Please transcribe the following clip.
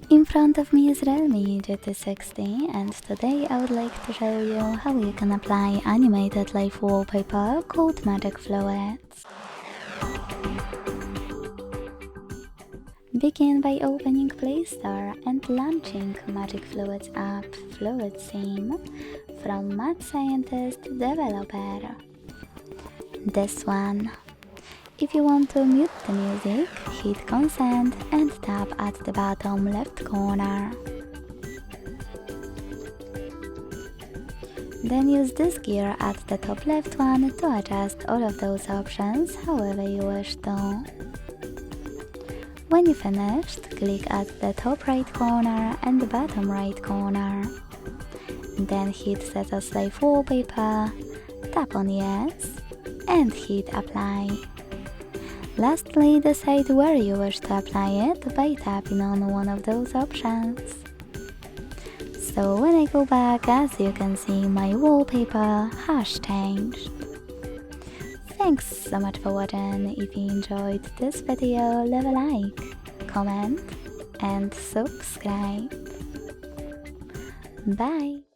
In front of me is REALME GT and today I would like to show you how you can apply animated live wallpaper called Magic Fluids. Begin by opening Play Store and launching Magic Fluids app Fluid Theme from Mad Scientist Developer. This one. If you want to mute the music, hit Consent and tap at the bottom left corner. Then use this gear at the top left one to adjust all of those options however you wish to. When you finished, click at the top right corner and the bottom right corner. Then hit Set as Live Wallpaper, tap on Yes, and hit Apply. Lastly, decide where you wish to apply it by tapping on one of those options. So when I go back, as you can see, my wallpaper has changed. Thanks so much for watching. If you enjoyed this video, leave a like, comment and subscribe. Bye!